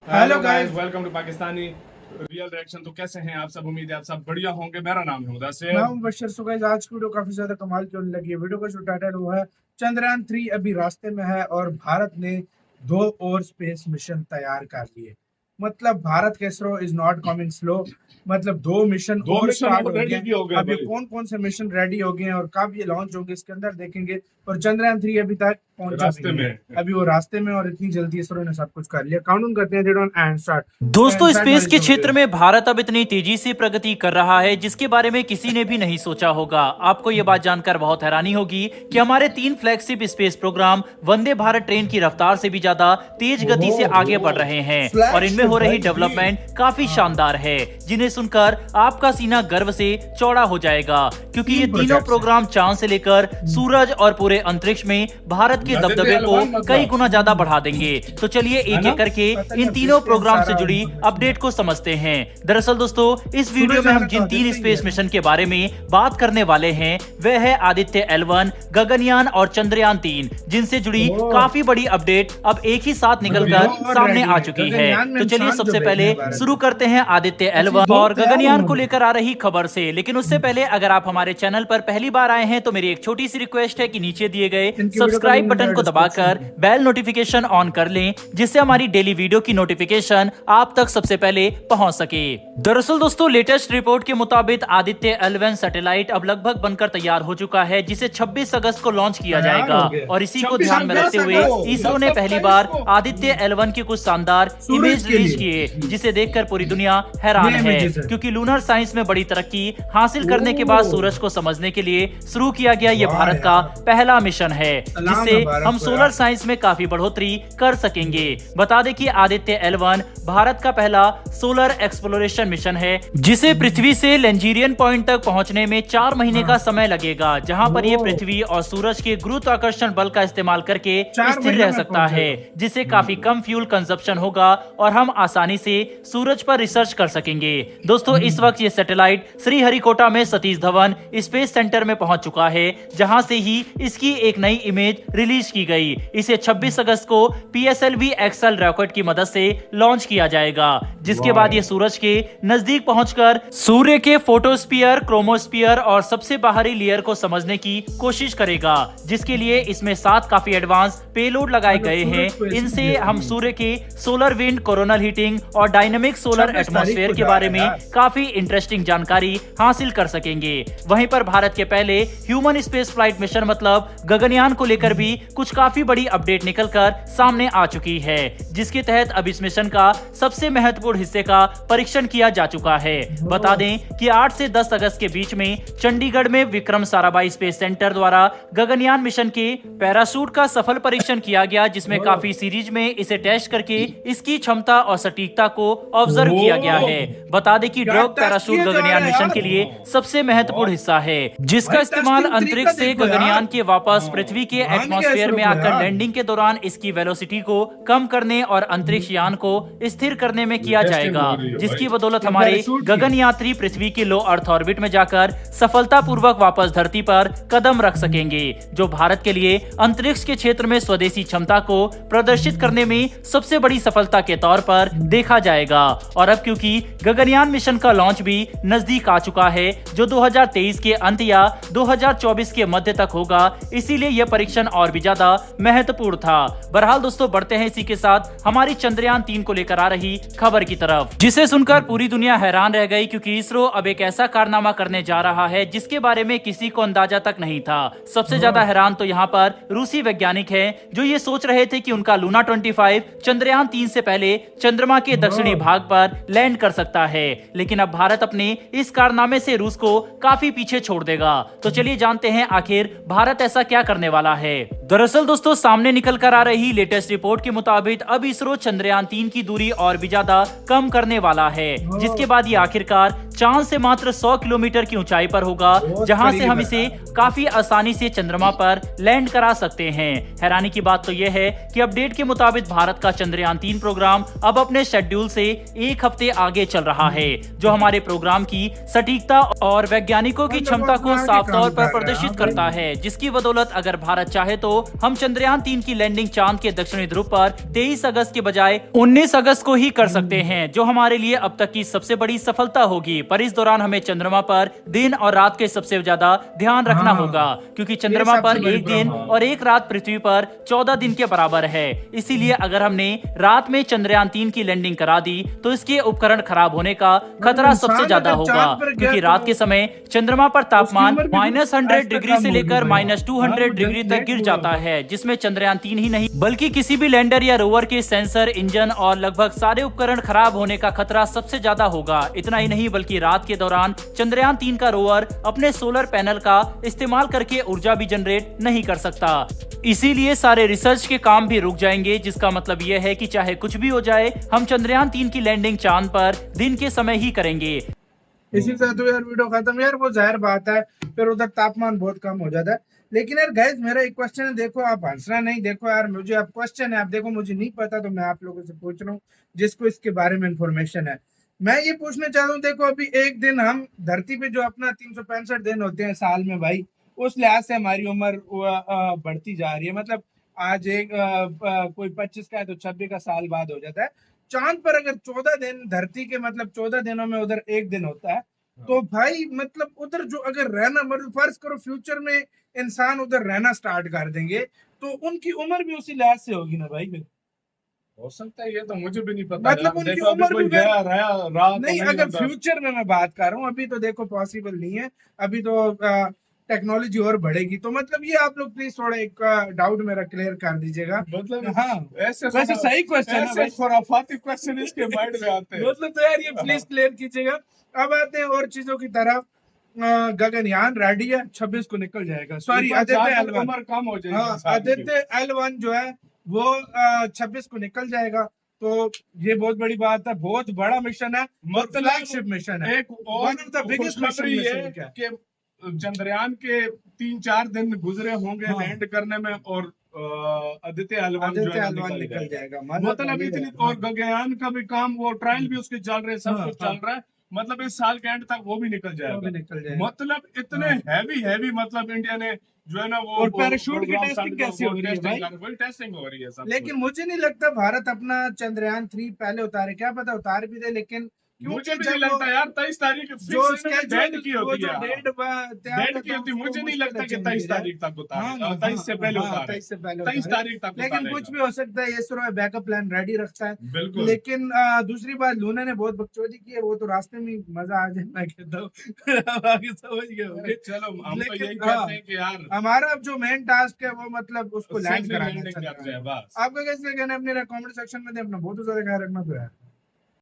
Hello guys, welcome to Pakistani real reaction. तो कैसे हैं आप सब? उम्मीद है आप सब बढ़िया होंगे। मेरा नाम है मुदस्सिर। मैं हूं मुबशर। सो गाइस, आज की वीडियो काफी ज्यादा कमाल की होने लगी है। वीडियो का जो टाइटल वो है चंद्रयान 3 अभी रास्ते में है और भारत ने 2 और स्पेस मिशन तैयार कर लिए। मतलब भारत का ISRO is not coming slow. मतलब 2 मिशन दो और मिशन स्टार्ट और हो रेडी गए। भी हो गए अब ये भाई। कौन से मिशन रेडी हो गए हैं और कब ये लॉन्च होंगे इसके अंदर देखेंगे। और चंद्रयान 3 अभी तक पहुंचा रास्ते भी नहीं है। में अभी वो रास्ते में और इतनी जल्दी इसरो ने सब कुछ कर लिया। काउंटडाउन करते हैं 3 एंड स्टार्ट। दोस्तों, स्पेस के क्षेत्र में भारत अब इतनी तेजी से प्रगति कर रहा है जिसके बारे में किसी ने भी नहीं सोचा होगा। आपको ये बात जानकर बहुत हैरानी होगी कि हमारे 3 flagship space programme Vande Bharat train की रफ्तार से भी ज्यादा तेज गति से आगे बढ़ रहे हैं और इनमें हो रही डेवलपमेंट काफी शानदार है, जिन्हें सुनकर आपका सीना गर्व से चौड़ा हो जाएगा, क्योंकि ये तीनों प्रोग्राम चांद से लेकर सूरज और पूरे अंतरिक्ष में भारत के दबदबे को कई गुना ज्यादा बढ़ा देंगे। तो चलिए एक एक करके इन तीनों प्रोग्राम से जुड़ी अपडेट को समझते हैं। दरअसल दोस्तों, इस वीडियो में हम जिन 3 स्पेस मिशन के बारे में बात करने वाले हैं वह है आदित्य L1, गगनयान और चंद्रयान 3, जिनसे जुड़ी काफी बड़ी अपडेट अब एक ही साथ निकलकर सामने आ चुकी है। तो चलिए सबसे पहले शुरू करते हैं आदित्य L1 और गगनयान को लेकर आ रही खबर से। लेकिन उससे पहले अगर आप हमारे चैनल पर पहली बार आए हैं तो मेरी एक छोटी सी रिक्वेस्ट है कि नीचे दिए गए सब्सक्राइब बटन को दबाकर बेल नोटिफिकेशन ऑन कर लें, जिससे हमारी डेली वीडियो की नोटिफिकेशन आप तक सबसे पहले पहुंच सके। दरअसल दोस्तों, लेटेस्ट रिपोर्ट के मुताबिक आदित्य L1 सैटेलाइट अब लगभग बनकर तैयार हो चुका है, जिसे 26 अगस्त को लॉन्च किया जाएगा। और इसी को ध्यान में रखते हुए इसरो ने पहली बार आदित्य L1 के कुछ शानदार इमेज रिलीज किए, जिसे देखकर पूरी दुनिया हैरान है, क्योंकि लूनर साइंस में बड़ी तरक्की हासिल करने के बाद सूरज को समझने के लिए शुरू किया गया ये भारत का पहला मिशन है, जिससे हम सोलर साइंस में काफी बढ़ोतरी कर सकेंगे। बता दें कि आदित्य L1 भारत का पहला सोलर एक्सप्लोरेशन मिशन है, जिसे पृथ्वी से लेंजीरियन पॉइंट तक पहुंचने में 4 महीने का समय लगेगा, जहां पर ये पृथ्वी और सूरज के गुरुत्वाकर्षण बल का इस्तेमाल करके स्थिर रह सकता है, जिससे काफी कम फ्यूल कंजप्शन होगा और हम आसानी से सूरज पर रिसर्च कर सकेंगे। दोस्तों, इस वक्त ये सैटेलाइट श्रीहरिकोटा में सतीश धवन स्पेस सेंटर में पहुंच चुका है, जहां से ही इसकी एक नई इमेज रिलीज की गई। इसे 26 अगस्त को PSLV XL रॉकेट की मदद से लॉन्च किया जाएगा, जिसके बाद ये सूरज के नजदीक पहुंचकर सूर्य के फोटोस्फीयर, क्रोमोस्फीयर और सबसे बाहरी लेयर को समझने की कोशिश करेगा, जिसके लिए इसमें 7 काफी एडवांस पेलोड लगाए गए हैं। इनसे हम सूर्य के सोलर विंड, कोरोनल हीटिंग और डायनेमिक सोलर एटमॉस्फेयर के बारे में काफी इंटरेस्टिंग जानकारी हासिल कर सकेंगे। वहीं पर भारत के पहले ह्यूमन स्पेस फ्लाइट मिशन मतलब गगनयान को लेकर भी कुछ काफी बड़ी अपडेट निकलकर सामने आ चुकी है, जिसके तहत अब इस मिशन का सबसे महत्वपूर्ण हिस्से का परीक्षण किया जा चुका है। बता दें कि 8 से 10 अगस्त के बीच में चंडीगढ़ में विक्रम साराभाई स्पेस सेंटर द्वारा गगनयान मिशन के पैराशूट का सफल परीक्षण किया गया, जिसमें काफी सीरीज में इसे टेस्ट करके इसकी क्षमता और सटीकता को ऑब्जर्व किया गया है। बता दें कि ड्रॉप पैराशूट गगनयान मिशन के लिए सबसे महत्वपूर्ण हिस्सा है, जिसका इस्तेमाल अंतरिक्ष से गगनयान के वापस पृथ्वी के एटमॉस्फेयर में आकर लैंडिंग के दौरान इसकी वेलोसिटी को कम करने और अंतरिक्ष यान को स्थिर करने में किया जाएगा, जिसकी बदौलत हमारे गगन यात्री पृथ्वी के लो अर्थ ऑर्बिट में जाकर सफलतापूर्वक वापस धरती पर कदम रख सकेंगे, जो भारत के लिए अंतरिक्ष के क्षेत्र में स्वदेशी क्षमता को प्रदर्शित करने में सबसे बड़ी सफलता के तौर पर देखा जाएगा। और अब क्योंकि गगनयान मिशन का लॉन्च भी नजदीक आ चुका है, जो 2023 के अंत या 2024 के मध्य तक होगा, इसीलिए यह परीक्षण और भी ज्यादा महत्वपूर्ण था। बहरहाल दोस्तों, बढ़ते हैं इसी के साथ हमारी चंद्रयान 3 को लेकर आ रही खबर की तरफ, जिसे सुनकर पूरी दुनिया हैरान रह गई, क्योंकि इसरो अब एक ऐसा कारनामा करने जा रहा है जिसके बारे में किसी को अंदाजा तक नहीं था। सबसे ज्यादा हैरान तो यहाँ पर रूसी वैज्ञानिक हैं, जो ये सोच रहे थे कि उनका लूना 25 चंद्रयान 3 से पहले चंद्रमा के दक्षिणी भाग पर लैंड कर सकता है, लेकिन अब भारत अपने इस कारनामे से रूस को काफी पीछे छोड़ देगा। तो चलिए जानते हैं आखिर भारत ऐसा क्या करने वाला है। दरअसल दोस्तों, सामने निकल कर आ रही लेटेस्ट रिपोर्ट के मुताबिक अब इसरो चंद्रयान 3 की दूरी और भी ज्यादा कम करने वाला है, जिसके बाद ये आखिरकार चांद से मात्र 100 किलोमीटर की ऊंचाई पर होगा, जहां से हम इसे काफी आसानी से चंद्रमा पर लैंड करा सकते हैं। हैरानी की बात तो यह है कि अपडेट के मुताबिक भारत का चंद्रयान 3 प्रोग्राम अब अपने शेड्यूल से एक हफ्ते आगे चल रहा है, जो हमारे प्रोग्राम की सटीकता और वैज्ञानिकों की क्षमता को साफ तौर पर प्रदर्शित करता है, जिसकी बदौलत अगर भारत चाहे तो हम चंद्रयान 3 की लैंडिंग चांद के दक्षिणी ध्रुव पर 23 अगस्त के बजाय 19 अगस्त को ही कर सकते हैं, जो हमारे लिए अब तक की सबसे बड़ी सफलता होगी। पर इस दौरान हमें चंद्रमा पर दिन और रात के सबसे ज्यादा ध्यान रखना होगा, क्योंकि चंद्रमा पर एक दिन और एक रात पृथ्वी पर 14 दिन के बराबर है। इसीलिए अगर हमने रात में चंद्रयान 3 की लैंडिंग करा दी तो इसके उपकरण खराब होने का खतरा सबसे ज्यादा होगा, क्योंकि रात के समय चंद्रमा पर तापमान -100 डिग्री से लेकर -200 डिग्री तक गिर जाता है, जिसमें चंद्रयान 3 ही नहीं बल्कि किसी भी लैंडर या रोवर के सेंसर, इंजन और लगभग सारे उपकरण खराब होने का खतरा सबसे ज्यादा होगा। इतना ही नहीं बल्कि रात के दौरान चंद्रयान 3 का रोवर अपने सोलर पैनल का इस्तेमाल करके ऊर्जा भी जनरेट नहीं कर सकता। इसीलिए सारे रिसर्च के काम भी रुक जाएंगे, जिसका मतलब यह है कि चाहे कुछ भी हो जाए, हम चंद्रयान 3 की लैंडिंग चांद पर दिन के समय ही करेंगे। इसी से तो यार वीडियो खत्म यार, वो जाहिर बात है फिर उधर तापमान बहुत कम हो जाता है। लेकिन यार गाइस मेरा एक क्वेश्चन है, देखो आप हंसना नहीं, देखो यार मुझे अब क्वेश्चन है, आप देखो मुझे नहीं पता तो मैं आप लोगों से पूछ रहा हूँ जिसको इसके बारे में इंफॉर्मेशन है। मैं ये पूछना चाहता हूँ, देखो अभी एक दिन हम धरती पे जो अपना 365 दिन होते हैं साल में भाई, उस लिहाज से हमारी उम्र बढ़ती जा रही है। मतलब आज एक कोई 25 का है तो 26 का साल बाद हो जाता है। चांद पर अगर 14 दिन धरती के मतलब 14 दिनों में उधर एक दिन होता है, तो भाई मतलब उधर जो अगर रहना, मतलब फर्ज करो फ्यूचर में इंसान उधर रहना स्टार्ट कर देंगे तो उनकी उम्र भी उसी लिहाज से होगी ना भाई। फिर हो सकता है, ये तो मुझे भी नहीं पता मतलब यार। उनकी देखो अभी उम्र कोई भी गया रहा रहा तो नहीं, अगर होता। फ्यूचर में मैं बात कर रहा हूँ, अभी तो देखो पॉसिबल नहीं है, अभी तो टेक्नोलॉजी और बढ़ेगी। तो मतलब ये आप लोग प्लीज थोड़ा एक डाउट मेरा क्लियर कर दीजिएगा। मतलब हाँ ऐसे वैसे सही क्वेश्चन है ऐसे भाई। खुराफाती क्वेश्चन इसके माइंड में आते हैं। मतलब तो यार ये प्लीज क्लियर कीजिएगा। अब आते हैं और चीजों की तरफ। गगनयान रेडी है, 26 को निकल जाएगा। सॉरी ऊपर आदित्य जाकर L1, उम्र कम हो जाएगी हाँ इंसान की। आदित्य L1 जो है वो 26 को निकल जाएगा। तो ये बहुत बड़ी बात है, बहुत बड़ा मिशन है, मतलब फ्लैगशिप मिशन है, एक और one of the biggest mission खुशखबरी में से ये एक है। कि चंद्रयान के 3-4 दिन गुजरे होंगे हाँ। लैंड करने में, और आदित्य L1 जो आदित्य है L1 निकल निकल जाएगा। जाएगा। मतलब इतनी, और गगनयान का भी काम, वो ट्रायल भी उसके चल रहे हैं, सब हाँ, कुछ हाँ। चल रहा है। मतलब इस साल के एंड तक वो भी निकल वो भी जाएगा। निकल जाएगा। मतलब इतने हाँ। हैवी मतलब इंडिया ने जो है ना वो और पैराशूट की प्रोग्राम टेस्टिंग स्टार्ट कैसे हो रही है भाई? वही टेस्टिंग हो रही है सब लेकिन कुछ। मुझे नहीं लगता भारत अपना चंद्रयान 3 पहले उतारे, क्या पता उतार भी दे, लेकिन मुझे क्योंकि भी जब नहीं लगता यार। 23 तारीख जो फिक्स डेट की वो होती जो है। डेट तैयार डेट की करता होती, उसको मुझे नहीं मुश्किल लगता है कि चेंज 23 की जाए। तारीख तक हाँ उतारे, 23 से पहले उतारे। 23 से पहले 23 उतारे। तारीख तक लेकिन उतारेगा। कुछ भी हो सकता है, इसरो बैकअप प्लान रेडी रखता है। बिल्कुल। लेकिन दूसरी बात, लूना ने बहुत बकचोदी की है, वो तो रास्ते में ही मजा आ जाए मैं कहता हूँ। आगे समझ गए होंगे। चलो हम तो लेकिन यही कहते हैं कि यार हमारा अब जो मेन टास्क है वो मतलब उसको लैंड सेफली कराना है लैंडिंग करते चंद्रयान। हैं बस। आपका कैसे कहना है, अपने कमेंट सेक्शन में दे, अपना बहुत ज्यादा ख्याल रखना तो है।